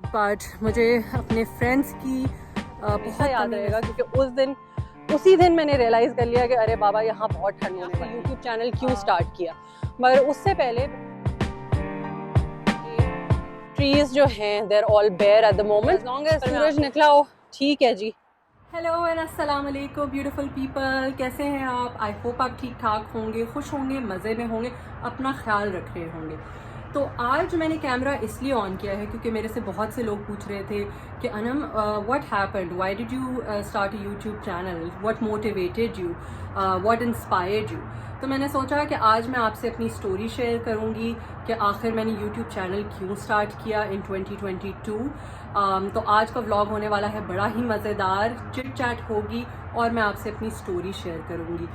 But मुझे अपने friends की बहुत याद रहेगा क्योंकि उसी दिन मैंने रियलाइज़ कर लिया कि अरे बाबा यहाँ बहुत ठंड होने वाली है। यूट्यूब चैनल क्यों स्टार्ट किया, मगर उससे पहले ट्रीज जो हैं there all bare at the moment, long as सूरज निकला हो ठीक है जी। हेलो एंड अस्सलाम वालेकुम ब्यूटीफुल पीपल, कैसे हैं आप? आई होप आप ठीक ठाक होंगे, खुश होंगे, मज़े में होंगे, अपना ख्याल रख रहे होंगे। तो आज मैंने कैमरा इसलिए ऑन किया है क्योंकि मेरे से बहुत से लोग पूछ रहे थे कि Anam what happened, why did you start a YouTube channel, what motivated you, what inspired you. तो मैंने सोचा कि आज मैं आपसे अपनी स्टोरी शेयर करूंगी कि आखिर मैंने यूट्यूब चैनल क्यों स्टार्ट किया इन 2022। तो आज का व्लॉग होने वाला है बड़ा ही मज़ेदार, चिट चैट होगी और मैं आपसे अपनी स्टोरी शेयर करूंगी।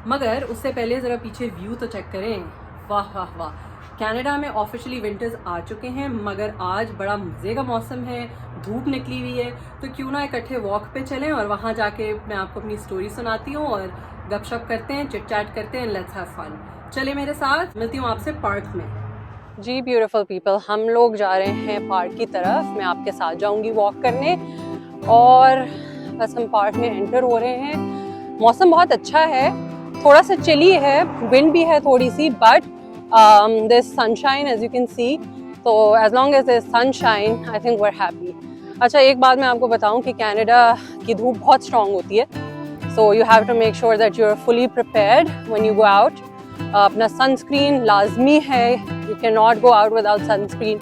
मगर उससे पहले ज़रा पीछे व्यू तो चेक करें। वाह वाह वाह, कनाडा में ऑफिशियली विंटर्स आ चुके हैं, मगर आज बड़ा मज़े का मौसम है, धूप निकली हुई है। तो क्यों ना इकट्ठे वॉक पे चलें और वहाँ जाके मैं आपको अपनी स्टोरी सुनाती हूँ और गपशप करते हैं, चिट चैट करते हैं, लेट्स हैव फन। चले मेरे साथ, मिलती हूँ आपसे पार्क में। जी ब्यूटीफुल पीपल, हम लोग जा रहे हैं पार्क की तरफ। मैं आपके साथ जाऊंगी वॉक करने और बस हम पार्क में एंटर हो रहे हैं। मौसम बहुत अच्छा है, थोड़ा सा चिली है, विंड भी है थोड़ी सी, but there is sunshine as you can see. तो as long as there is sunshine I think we are happy. अच्छा, एक बात मैं आपको बताऊं कि कनाडा की धूप बहुत स्ट्रांग होती है, so you have to make sure that you are fully prepared when you go out. अपना सनस्क्रीन लाजमी है, you can not go out without sunscreen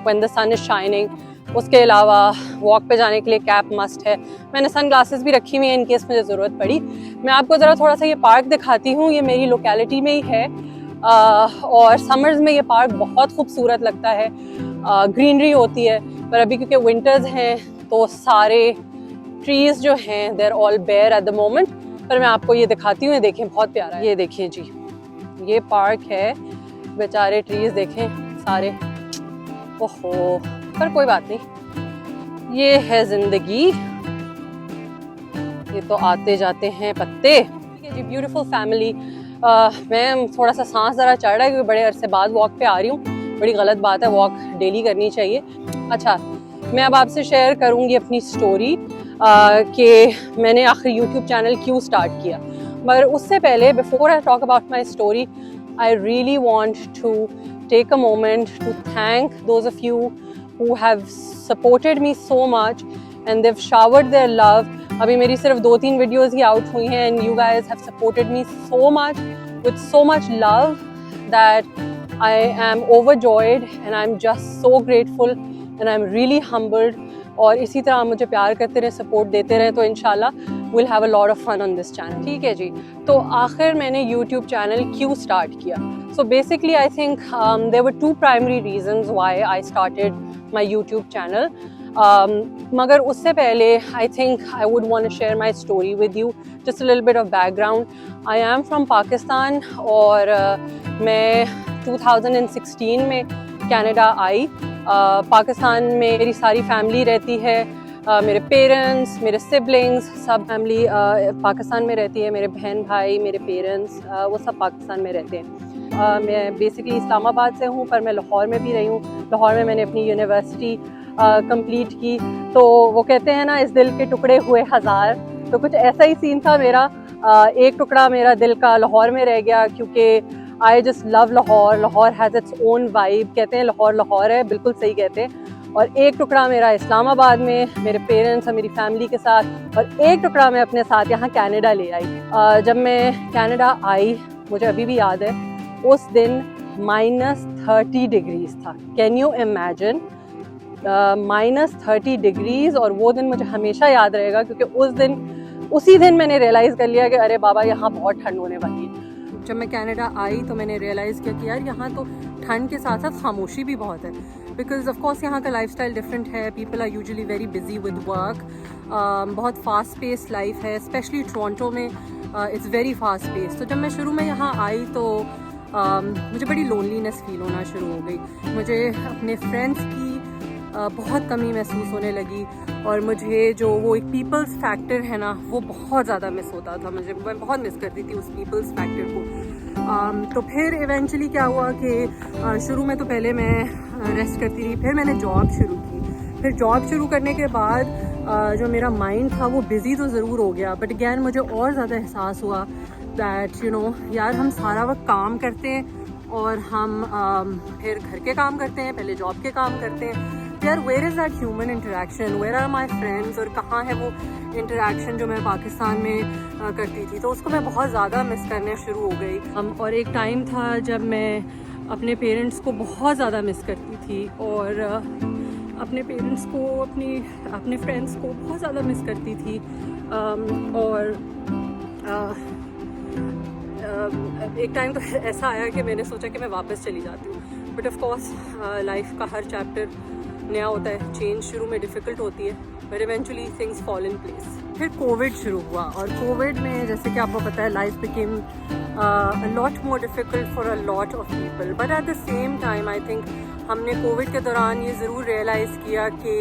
when the sun is shining. उसके अलावा वॉक पे जाने के लिए कैप मस्ट है। मैंने सन ग्लासेस भी रखी हुई हैं इन केस मुझे ज़रूरत पड़ी। मैं आपको ज़रा थोड़ा सा ये पार्क दिखाती हूँ, ये मेरी लोकेलिटी में ही है और समर्स में ये पार्क बहुत खूबसूरत लगता है, ग्रीनरी होती है। पर अभी क्योंकि विंटर्स हैं तो सारे ट्रीज जो हैं there all bare at the moment. पर मैं आपको ये दिखाती हूँ, ये देखें बहुत प्यारा है। ये देखें जी, ये पार्क है, बेचारे ट्रीज देखें सारे, ओहो, पर कोई बात नहीं, ये है जिंदगी, ये तो आते जाते हैं पत्ते। ठीक है जी, ब्यूटीफुल फैमिली। मैं थोड़ा सा सांस ज़रा चढ़ रहा है क्योंकि बड़े अरसे बाद वॉक पे आ रही हूँ। बड़ी गलत बात है, वॉक डेली करनी चाहिए। अच्छा, मैं अब आपसे शेयर करूँगी अपनी स्टोरी कि मैंने आखिर यूट्यूब चैनल क्यों स्टार्ट किया। मगर उससे पहले, before I talk about my story, I really want to take a moment to thank those of you who have supported me so much and they've showered their love. अभी मेरी सिर्फ 2-3 videos ही out हुई हैं and you guys have supported me so much with so much love that I am overjoyed and I'm just so grateful and I'm really humbled. और इसी तरह आप मुझे प्यार करते रहे, सपोर्ट देते रहे, तो इंशाल्लाह we'll have a lot of fun on this channel. ठीक है जी, तो आखिर मैंने YouTube चैनल क्यों स्टार्ट किया? So basically I think there were two primary reasons why I started my YouTube channel. मगर उससे पहले I think I would want to share my story with you, just a little bit of background. I am from Pakistan और मैं 2016 में Canada आई। पाकिस्तान में मेरी सारी family रहती है, मेरे पेरेंट्स, मेरे सिबलिंग्स, सब फैमिली पाकिस्तान में रहती है। मेरे बहन भाई, मेरे पेरेंट्स, वो सब पाकिस्तान में रहते हैं। मैं बेसिकली इस्लामाबाद से हूँ, पर मैं लाहौर में भी रही हूँ। लाहौर में मैंने अपनी यूनिवर्सिटी कंप्लीट की। तो वो कहते हैं ना, इस दिल के टुकड़े हुए हज़ार, तो कुछ ऐसा ही सीन था मेरा। एक टुकड़ा मेरा दिल का लाहौर में रह गया क्योंकि I just love Lahore. Lahore has its own vibe. कहते हैं लाहौर लाहौर है, बिल्कुल सही कहते हैं। और एक टुकड़ा मेरा इस्लामाबाद में मेरे पेरेंट्स और मेरी फैमिली के साथ, और एक टुकड़ा मैं अपने साथ यहाँ कनाडा ले आई। जब मैं कनाडा आई, मुझे अभी भी याद है, उस दिन -30 डिग्रीज था। Can you imagine, -30 degrees. और वो दिन मुझे हमेशा याद रहेगा क्योंकि उसी दिन मैंने रियलाइज़ कर लिया कि अरे बाबा यहाँ बहुत ठंड होने वाली है। जब मैं कनाडा आई तो मैंने रियलाइज़ किया कि यार यहाँ तो ठंड के साथ साथ खामोशी भी बहुत है, बिकॉज ऑफ कोर्स यहाँ का लाइफस्टाइल डिफरेंट है। People are usually very busy with work, बहुत फास्ट पेस लाइफ है, स्पेशली टोरंटो में इट्स वेरी फास्ट पेस। तो जब मैं शुरू में यहाँ आई तो मुझे बड़ी लोनलीनेस फील होना शुरू हो गई। मुझे अपने फ्रेंड्स की बहुत कमी महसूस होने लगी और मुझे जो वो एक पीपल्स फैक्टर है ना, वो बहुत ज़्यादा मिस होता था। मैं बहुत मिस करती थी उस पीपल्स फैक्टर को। तो फिर इवेंचुअली क्या हुआ कि शुरू में तो पहले मैं रेस्ट करती रही, फिर मैंने जॉब शुरू की, फिर जॉब शुरू करने के बाद जो मेरा माइंड था वो बिज़ी तो ज़रूर हो गया, बट अगैन मुझे और ज़्यादा एहसास हुआ दैट यार हम सारा वक्त काम करते हैं और हम फिर घर के काम करते हैं, पहले जॉब के काम करते हैं। यार where is that human interaction, where are my friends, और कहाँ है वो इंटरेक्शन जो मैं पाकिस्तान में करती थी। तो उसको मैं बहुत ज़्यादा मिस करने शुरू हो गई। और एक टाइम था जब मैं अपने पेरेंट्स को बहुत ज़्यादा मिस करती थी और अपने पेरेंट्स को, अपने फ्रेंड्स को बहुत ज़्यादा मिस करती थी। और एक टाइम तो ऐसा आया कि मैंने सोचा कि मैं वापस चली जाती हूँ, बट ऑफ कोर्स लाइफ का हर चैप्टर नया होता है, चेंज शुरू में डिफ़िकल्ट होती है, but eventually things fall in place. फिर कोविड शुरू हुआ और कोविड में जैसे कि आपको पता है life became a lot more difficult for a lot of people, but at the same time I think हमने कोविड के दौरान ये ज़रूर रियलाइज़ किया कि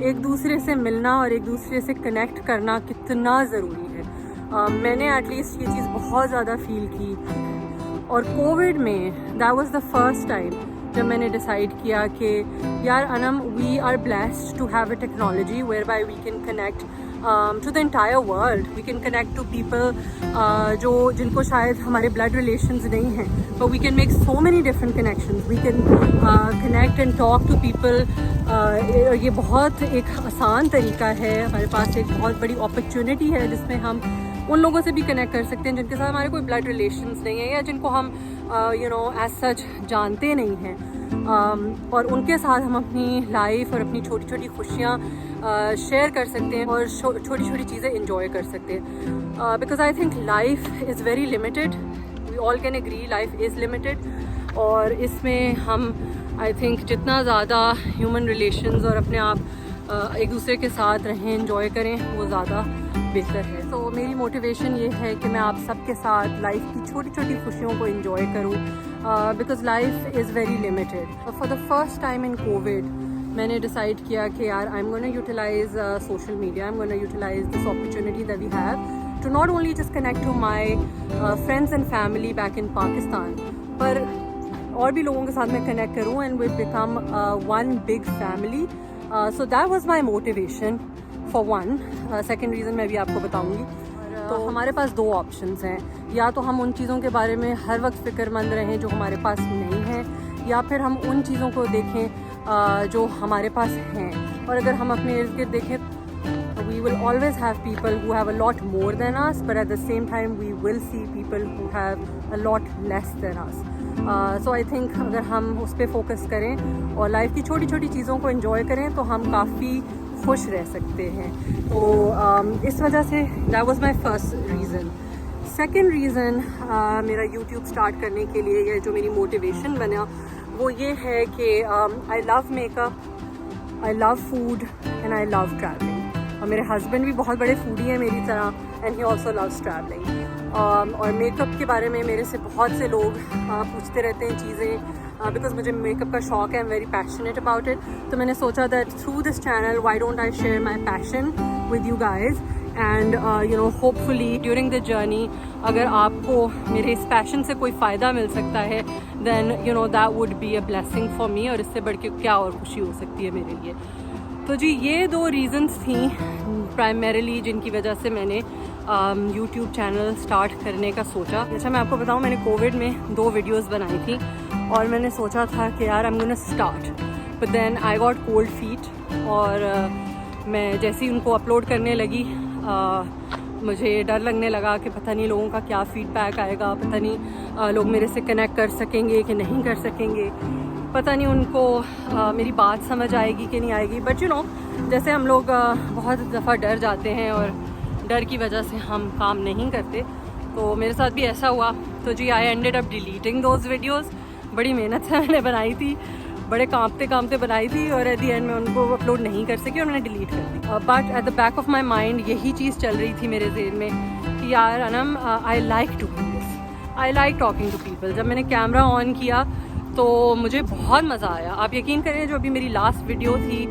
एक दूसरे से मिलना और एक दूसरे से कनेक्ट करना कितना ज़रूरी है। मैंने एटलीस्ट ये चीज़ बहुत ज़्यादा फील की। और कोविड में that was the first time जब मैंने डिसाइड किया कि यार Anam, we are blessed to have a technology whereby we can connect to the entire world. We can connect to people जिनको शायद हमारे blood relations नहीं हैं, but we can make so many different connections. We can connect and talk to people. ये बहुत एक आसान तरीका है, हमारे पास एक बहुत बड़ी opportunity है जिसमें हम उन लोगों से भी कनेक्ट कर सकते हैं जिनके साथ हमारे कोई ब्लड रिलेशंस नहीं है या जिनको हम एज सच जानते नहीं हैं। और उनके साथ हम अपनी लाइफ और अपनी छोटी छोटी खुशियाँ शेयर कर सकते हैं और छोटी छोटी चीज़ें इंजॉय कर सकते हैं। Because I think life is very limited, we all can agree life is limited. और इसमें हम आई थिंक जितना ज़्यादा ह्यूमन रिलेशंस और अपने आप एक दूसरे के साथ रहें, इंजॉय करें, वो ज़्यादा बेहतर है। तो मेरी मोटिवेशन ये है कि मैं आप सबके साथ लाइफ की छोटी छोटी खुशियों को इंजॉय करूँ, because life is very limited. For the first time in Covid मैंने डिसाइड किया कि यार I am gonna utilize social media, I am gonna utilize this opportunity that we have to not only just connect to my friends and family back in Pakistan, पर और भी लोगों के साथ मैं कनेक्ट करूँ and we become one big family. So that was my motivation for one. Second reason मैं भी आपको बताऊंगी। तो हमारे पास दो ऑप्शंस हैं, या तो हम उन चीज़ों के बारे में हर वक्त फ़िक्रमंद रहें जो हमारे पास नहीं हैं, या फिर हम उन चीज़ों को देखें जो हमारे पास हैं। और अगर हम अपने इर्द गिर्द देखें, we will always have people who have a lot more than us, but at the same time we will see people who have a lot less than us. So I think अगर हम उस पर focus करें और life की छोटी छोटी चीज़ों को एंजॉय करें तो हम काफ़ी खुश रह सकते हैं। तो इस वजह से that was my first reason. Second reason मेरा YouTube स्टार्ट करने के लिए, या जो मेरी मोटिवेशन बना, वो ये है कि I love makeup, I love food and I love travelling. और मेरे हस्बैंड भी बहुत बड़े फूडी हैं मेरी तरह, and he also loves travelling. और मेकअप के बारे में मेरे से बहुत से लोग पूछते रहते हैं चीज़ें, बिकॉज मुझे मेकअप का शौक है, I am very passionate about it. तो मैंने सोचा that through this channel why don't I share my passion with you guys, and hopefully during the journey अगर आपको मेरे इस पैशन से कोई फ़ायदा मिल सकता है, then that would be a blessing for me. और इससे बढ़ के क्या और खुशी हो सकती है मेरे लिए। तो जी ये दो रीज़न्स थी प्राइमरीली जिनकी वजह से मैंने यूट्यूब चैनल स्टार्ट करने का सोचा। अच्छा मैं आपको बताऊँ, मैंने कोविड में 2 वीडियोस बनाई थी और मैंने सोचा था कि यार I am gonna start, but then I got cold feet. और मैं जैसे ही उनको अपलोड करने लगी मुझे डर लगने लगा कि पता नहीं लोगों का क्या फ़ीडबैक आएगा, पता नहीं लोग मेरे से कनेक्ट कर सकेंगे कि नहीं कर सकेंगे, पता नहीं उनको मेरी बात समझ आएगी कि नहीं आएगी। बट जैसे हम लोग बहुत दफ़ा डर जाते हैं और डर की वजह से हम काम नहीं करते, तो मेरे साथ भी ऐसा हुआ। तो जी I ended up deleting those videos. बड़ी मेहनत से मैंने बनाई थी, बड़े कांपते कांपते बनाई थी, और एट दी एंड में उनको अपलोड नहीं कर सकी और मैंने डिलीट कर दी। But at the back of my mind यही चीज़ चल रही थी मेरे ज़हन में कि यार Anam, I like to do this, I like talking to people. जब मैंने कैमरा ऑन किया तो मुझे बहुत मज़ा आया। आप यकीन करें, जो अभी मेरी लास्ट वीडियो थी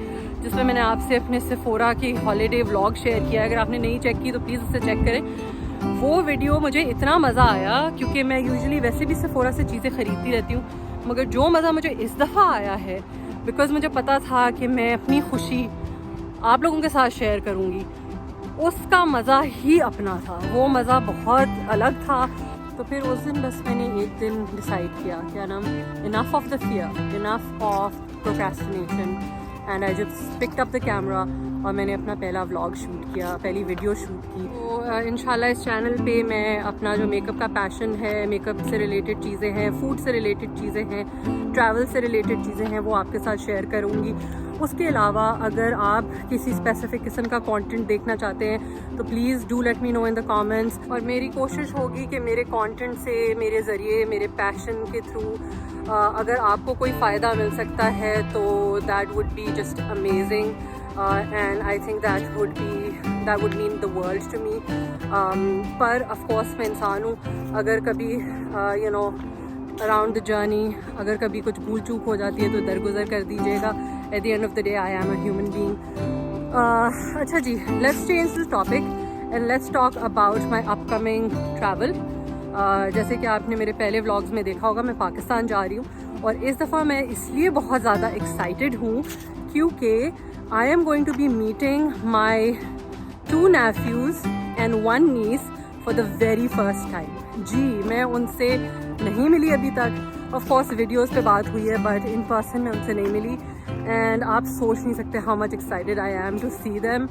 जिसमें मैंने आपसे अपने सेफोरा की हॉलीडे व्लॉग शेयर किया, अगर आपने नहीं चेक की तो प्लीज़ उसे चेक करें। वो वीडियो मुझे इतना मज़ा आया, क्योंकि मैं यूजुअली वैसे भी सेफोरा से चीज़ें ख़रीदती रहती हूँ, मगर जो मज़ा मुझे इस दफ़ा आया है बिकॉज़ मुझे पता था कि मैं अपनी खुशी आप लोगों के साथ शेयर करूँगी। उसका मज़ा ही अपना था, वो मज़ा बहुत अलग था। तो फिर उस दिन बस मैंने एक दिन डिसाइड किया, क्या नाम, enough of the fear, enough of procrastination, and I just picked up the camera और मैंने अपना पहला व्लॉग शूट किया, पहली वीडियो शूट की। तो इंशाल्लाह इस चैनल पे मैं अपना जो मेकअप का पैशन है, मेकअप से रिलेटेड चीज़ें हैं, फूड से रिलेटेड चीज़ें हैं, ट्रैवल से रिलेटेड चीज़ें हैं, वो आपके साथ शेयर करूँगी। उसके अलावा अगर आप किसी स्पेसिफिक किस्म का कंटेंट देखना चाहते हैं तो please do let me know in the comments. और मेरी कोशिश होगी कि मेरे कंटेंट से, मेरे ज़रिए, मेरे पैशन के थ्रू अगर आपको कोई फ़ायदा मिल सकता है तो that would be just amazing, and I think that would mean the world to me. पर ऑफ कोर्स मैं इंसान हूँ, अगर कभी you know around the journey अगर कभी कुछ भूल चूक हो जाती है तो दरगुजर कर दीजिएगा। At the end of the day I am a human being. अच्छा जी, let's change the topic and let's talk about my upcoming travel. जैसे कि आपने मेरे पहले व्लॉग्स में देखा होगा, मैं पाकिस्तान जा रही हूँ और इस दफ़ा मैं इसलिए बहुत ज़्यादा एक्साइटेड हूँ क्योंकि I am going to be meeting my 2 nephews and 1 niece for the very first time। जी, मैं उनसे नहीं मिली अभी तक। ऑफ कोर्स वीडियोस पे बात हुई है बट इन पर्सन मैं उनसे नहीं मिली, एंड आप सोच नहीं सकते how much excited I am to see them,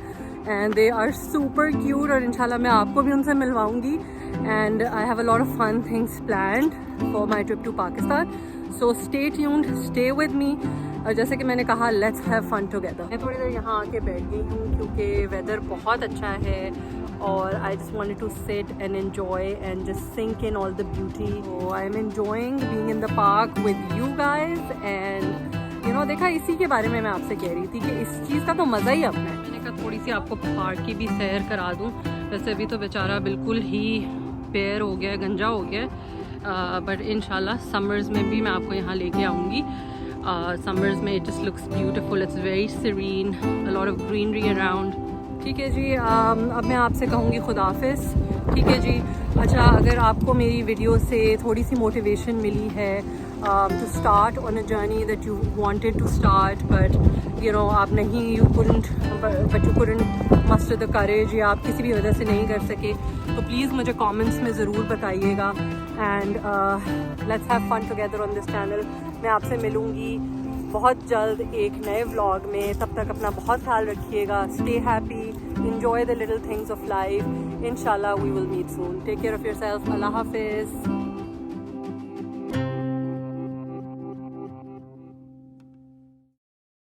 and they are super cute. और इंशाल्लाह मैं आपको भी उनसे मिलवाऊंगी, and I have a lot of fun things planned for my trip to Pakistan. So stay tuned, stay with me. और जैसे कि मैंने कहा, लेट्स हैव फन टुगेदर। मैं थोड़ी देर यहाँ आके बैठ गई हूँ क्योंकि वेदर बहुत अच्छा है और I just wanted to sit and enjoy and just sink in all the beauty. So I'm enjoying being in the park with you guys, and you know, देखा, इसी के बारे में मैं आपसे कह रही थी कि इस चीज़ का तो मज़ा ही अपना है। मैंने कहा थोड़ी सी आपको पार्क की भी सैर करा दूँ। वैसे अभी तो बेचारा बिल्कुल ही पैर हो गया, गंजा हो गया, बट इंशाल्लाह समर्स में भी मैं आपको यहाँ लेके आऊँगी। समर्स में it just looks beautiful, it's very serene, a lot of greenery around. ठीक है जी, अब मैं आपसे कहूँगी खुदाफिज। ठीक है जी। अच्छा, अगर आपको मेरी वीडियो से थोड़ी सी मोटिवेशन मिली है to start on a journey that you wanted to start but you know आप नहीं, you couldn't muster the courage, या आप किसी भी वजह से नहीं कर सके, तो प्लीज़ मुझे कमेंट्स में ज़रूर बताइएगा। And let's have fun together on this channel. मैं आपसे मिलूँगी बहुत जल्द एक नए व्लॉग में। तब तक अपना बहुत ख्याल रखिएगा। Stay happy, enjoy the little things of life. Inshallah we will meet soon. Take care of yourself. Allah Hafiz.